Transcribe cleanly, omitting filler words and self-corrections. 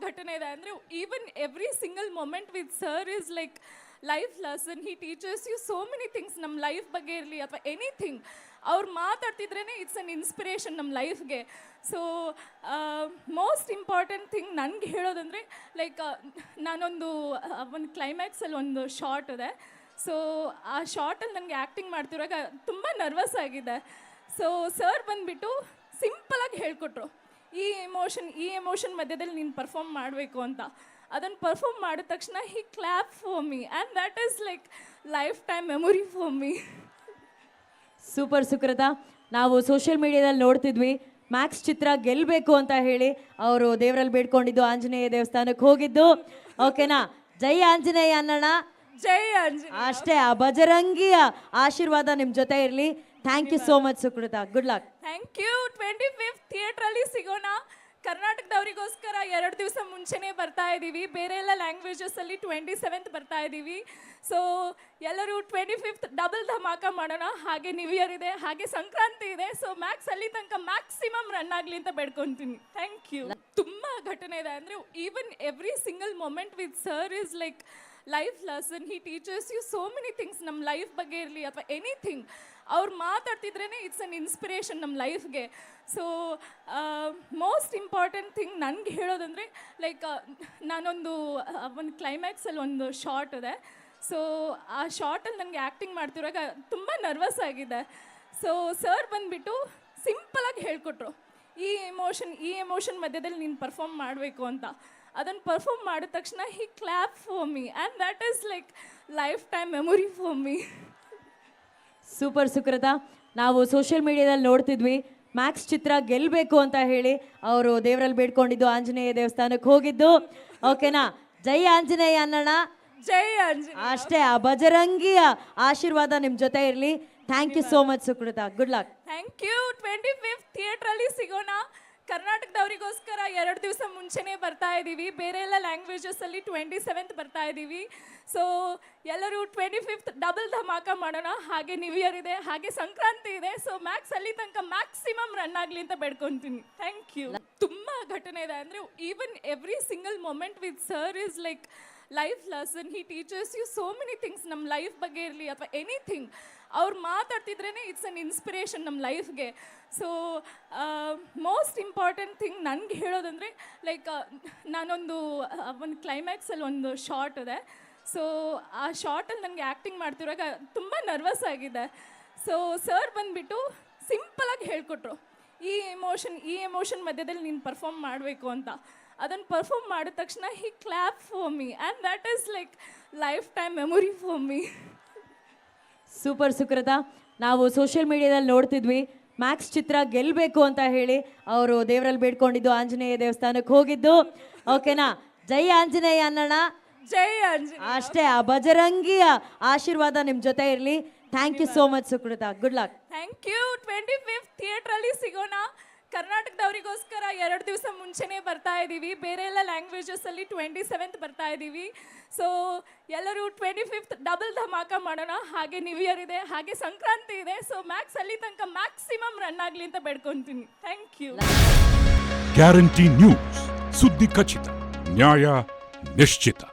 ಘಟನೆ ಇದೆ ಅಂದರೆ even every single moment with sir is like life lesson. He teachers you so many things, ನಮ್ಮ life ಬಗ್ಗೆ ಇರಲಿ ಅಥವಾ ಎನಿಥಿಂಗ್. ಅವ್ರು ಮಾತಾಡ್ತಿದ್ರೇ ಇಟ್ಸ್ ಅನ್ ಇನ್ಸ್ಪಿರೇಷನ್ ನಮ್ಮ ಲೈಫ್ಗೆ. ಸೊ ಮೋಸ್ಟ್ ಇಂಪಾರ್ಟೆಂಟ್ ಥಿಂಗ್ ನನಗೆ ಹೇಳೋದಂದರೆ ಲೈಕ್ ನಾನೊಂದು ಒಂದು ಕ್ಲೈಮ್ಯಾಕ್ಸಲ್ಲಿ ಒಂದು ಶಾರ್ಟ್ ಇದೆ. ಸೊ ಆ ಶಾರ್ಟಲ್ಲಿ ನನಗೆ ಆ್ಯಕ್ಟಿಂಗ್ ಮಾಡ್ತಿರುವಾಗ ತುಂಬ ನರ್ವಸ್ ಆಗಿದೆ. ಸೊ ಸರ್ ಬಂದುಬಿಟ್ಟು ಸಿಂಪಲಾಗಿ ಹೇಳ್ಕೊಟ್ರು, ಈ ಎಮೋಷನ್ ಮಧ್ಯದಲ್ಲಿ ನೀನು ಪರ್ಫಾರ್ಮ್ ಮಾಡಬೇಕು ಅಂತ. ಅದನ್ನು ಪರ್ಫಾರ್ಮ್ ಮಾಡಿದ ತಕ್ಷಣ he clap for me and that is like lifetime memory for me. Super Sukrutha. ನಾವು ಸೋಷಿಯಲ್ ಮೀಡಿಯಾದಲ್ಲಿ ನೋಡ್ತಿದ್ವಿ, ಮ್ಯಾಕ್ಸ್ ಚಿತ್ರ ಗೆಲ್ಲಬೇಕು ಅಂತ ಹೇಳಿ ಅವರು ದೇವರಲ್ಲಿ ಬೇಡ್ಕೊಂಡಿದ್ದು, ಆಂಜನೇಯ ದೇವಸ್ಥಾನಕ್ಕೆ ಹೋಗಿದ್ದು. ಓಕೆನಾ? ಜೈ ಆಂಜನೇಯ ಅನ್ನೋಣ. ಜೈ ಆಂಜನೇಯ. ಅಷ್ಟೇ, ಆ ಬಜರಂಗಿಯ ಆಶೀರ್ವಾದ ನಿಮ್ಮ ಜೊತೆ ಇರಲಿ. Thank you so much Sukrutha. Good luck. Thank you. 25th ಥಿಯೇಟ್ರಲ್ಲಿ ಸಿಗೋಣ. ಕರ್ನಾಟಕದವರಿಗೋಸ್ಕರ 2 ದಿವಸ ಮುಂಚೆನೇ ಬರ್ತಾ ಇದ್ದೀವಿ. ಬೇರೆ ಎಲ್ಲ ಲ್ಯಾಂಗ್ವೇಜಸಲ್ಲಿ 27th ಬರ್ತಾ ಇದ್ದೀವಿ. ಸೊ ಎಲ್ಲರೂ 25th ಡಬಲ್ ಧಮಾಕ ಮಾಡೋಣ. ಹಾಗೆ ನ್ಯೂ ಇಯರ್ ಇದೆ, ಹಾಗೆ ಸಂಕ್ರಾಂತಿ ಇದೆ. ಸೊ ಮ್ಯಾಕ್ಸ್ ಅಲ್ಲಿ ತನಕ ಮ್ಯಾಕ್ಸಿಮಮ್ ರನ್ ಆಗಲಿ ಅಂತ ಬೇಡ್ಕೊತೀನಿ. Thank you. ತುಂಬ ಘಟನೆ ಇದೆ ಅಂದರೆ even every single moment with sir is like life lesson. He teachers you so many things, ನಮ್ಮ ಲೈಫ್ ಬಗ್ಗೆ ಇರಲಿ ಅಥವಾ ಎನಿಥಿಂಗ್. ಅವ್ರು ಮಾತಾಡ್ತಿದ್ರೇ ಇಟ್ಸ್ ಅನ್ ಇನ್ಸ್ಪಿರೇಷನ್ ನಮ್ಮ ಲೈಫ್ಗೆ. ಸೊ ಮೋಸ್ಟ್ ಇಂಪಾರ್ಟೆಂಟ್ ಥಿಂಗ್ ನನಗೆ ಹೇಳೋದಂದರೆ ಲೈಕ್ ನಾನೊಂದು ಒಂದು ಕ್ಲೈಮ್ಯಾಕ್ಸಲ್ಲಿ ಒಂದು ಶಾರ್ಟ್ ಇದೆ. ಸೊ ಆ ಶಾರ್ಟಲ್ಲಿ ನನಗೆ ಆ್ಯಕ್ಟಿಂಗ್ ಮಾಡ್ತಿರುವಾಗ ತುಂಬ ನರ್ವಸ್ ಆಗಿದೆ. ಸೊ ಸರ್ ಬಂದುಬಿಟ್ಟು ಸಿಂಪಲಾಗಿ ಹೇಳ್ಕೊಟ್ರು, ಈ ಎಮೋಷನ್ ಮಧ್ಯದಲ್ಲಿ ನೀನು ಪರ್ಫಾರ್ಮ್ ಮಾಡಬೇಕು ಅಂತ. ಅದನ್ನು ಪರ್ಫಾರ್ಮ್ ಮಾಡಿದ ತಕ್ಷಣ he clap for me and that is like lifetime memory for me. Super Sukrutha. ನಾವು ಸೋಷಿಯಲ್ ಮೀಡಿಯಾದಲ್ಲಿ ನೋಡ್ತಿದ್ವಿ, ಮ್ಯಾಕ್ಸ್ ಚಿತ್ರ ಗೆಲ್ಲಬೇಕು ಅಂತ ಹೇಳಿ ಅವರು ದೇವರಲ್ಲಿ ಬೇಡ್ಕೊಂಡಿದ್ದು, ಆಂಜನೇಯ ದೇವಸ್ಥಾನಕ್ಕೆ ಹೋಗಿದ್ದು. ಓಕೆನಾ? ಜೈ ಆಂಜನೇಯ ಅನ್ನೋಣ. ಜೈ ಆಂಜನೇಯ. ಅಷ್ಟೇ, ಆ ಬಜರಂಗಿಯ ಆಶೀರ್ವಾದ ನಿಮ್ಮ ಜೊತೆ ಇರಲಿ. Thank you so much Sukrutha. Good luck. Thank you. 25th ಥಿಯೇಟ್ರಲ್ಲಿ ಸಿಗೋಣ. ಕರ್ನಾಟಕದವರಿಗೋಸ್ಕರ 2 ದಿವಸ ಮುಂಚೆನೇ ಬರ್ತಾ ಇದ್ದೀವಿ. ಬೇರೆ ಎಲ್ಲ ಲ್ಯಾಂಗ್ವೇಜಸಲ್ಲಿ 27th ಬರ್ತಾ ಇದ್ದೀವಿ. ಸೊ ಎಲ್ಲರೂ 25th ಡಬಲ್ ಧಮಾಕ ಮಾಡೋಣ. ಹಾಗೆ ನ್ಯೂ ಇಯರ್ ಇದೆ, ಹಾಗೆ ಸಂಕ್ರಾಂತಿ ಇದೆ. ಸೊ ಮ್ಯಾಕ್ಸ್ ಅಲ್ಲಿ ತನಕ ಮ್ಯಾಕ್ಸಿಮಮ್ ರನ್ ಆಗಲಿ ಅಂತ ಬೇಡ್ಕೊತೀನಿ. Thank you. ತುಂಬ ಘಟನೆ ಇದೆ ಅಂದರೆ even every single moment with sir is like life lesson. He teachers you so many things, ನಮ್ಮ ಲೈಫ್ ಬಗ್ಗೆ ಇರಲಿ ಅಥವಾ ಎನಿಥಿಂಗ್. ಅವ್ರು ಮಾತಾಡ್ತಿದ್ರೇ ಇಟ್ಸ್ ಅನ್ ಇನ್ಸ್ಪಿರೇಷನ್ ನಮ್ಮ ಲೈಫ್ಗೆ. ಸೊ ಮೋಸ್ಟ್ ಇಂಪಾರ್ಟೆಂಟ್ ಥಿಂಗ್ ನನಗೆ ಹೇಳೋದಂದರೆ ಲೈಕ್ ನಾನೊಂದು ಒಂದು ಕ್ಲೈಮ್ಯಾಕ್ಸಲ್ಲಿ ಒಂದು ಶಾರ್ಟ್ ಇದೆ. ಸೊ ಆ ಶಾರ್ಟಲ್ಲಿ ನನಗೆ ಆ್ಯಕ್ಟಿಂಗ್ ಮಾಡ್ತಿರುವಾಗ ತುಂಬ ನರ್ವಸ್ ಆಗಿದೆ. ಸೊ ಸರ್ ಬಂದುಬಿಟ್ಟು ಸಿಂಪಲಾಗಿ ಹೇಳ್ಕೊಟ್ರು, ಈ ಎಮೋಷನ್ ಮಧ್ಯದಲ್ಲಿ ನೀನು ಪರ್ಫಾರ್ಮ್ ಮಾಡಬೇಕು ಅಂತ. ಅದನ್ನು ಪರ್ಫಾರ್ಮ್ ಮಾಡಿದ ತಕ್ಷಣ he clap for me and that is like lifetime memory for me. Super Sukrutha. ನಾವು ಸೋಷಿಯಲ್ ಮೀಡಿಯಾದಲ್ಲಿ ನೋಡ್ತಿದ್ವಿ, ಮ್ಯಾಕ್ಸ್ ಚಿತ್ರ ಗೆಲ್ಲಬೇಕು ಅಂತ ಹೇಳಿ ಅವರು ದೇವರಲ್ಲಿ ಬೇಡ್ಕೊಂಡಿದ್ದು, ಆಂಜನೇಯ ದೇವಸ್ಥಾನಕ್ಕೆ ಹೋಗಿದ್ದು. ಓಕೆನಾ? ಜೈ ಆಂಜನೇಯ ಅನ್ನೋಣ. ಜೈ ಆಂಜನೇಯ. ಅಷ್ಟೇ, ಆ ಬಜರಂಗಿಯ ಆಶೀರ್ವಾದ ನಿಮ್ಮ ಜೊತೆ ಇರಲಿ. Thank you so much Sukrutha. Good luck. Thank you. 25th ಥಿಯೇಟ್ರಲ್ಲಿ ಸಿಗೋಣ. ಕರ್ನಾಟಕದವರಿಗೋಸ್ಕರ 2 ದಿವಸ ಮುಂಚೆನೇ ಬರ್ತಾ ಇದ್ದೀವಿ. ಬೇರೆ ಎಲ್ಲ ಲ್ಯಾಂಗ್ವೇಜಸಲ್ಲಿ 27th ಬರ್ತಾ ಇದ್ದೀವಿ. ಸೊ ಎಲ್ಲರೂ 25th ಡಬಲ್ ಧಮಾಕ ಮಾಡೋಣ. ಹಾಗೆ ನ್ಯೂ ಇಯರ್ ಇದೆ, ಹಾಗೆ ಸಂಕ್ರಾಂತಿ ಇದೆ. ಸೊ ಮ್ಯಾಕ್ಸ್ ಅಲ್ಲಿ ತನಕ ಮ್ಯಾಕ್ಸಿಮಮ್ ರನ್ ಆಗಲಿ ಅಂತ ಬೇಡ್ಕೊತೀನಿ. Thank you. ಗ್ಯಾರಂಟಿ ನ್ಯೂಸ್, ಸುದ್ದಿ ಖಚಿತ, ನ್ಯಾಯ ನಿಶ್ಚಿತ.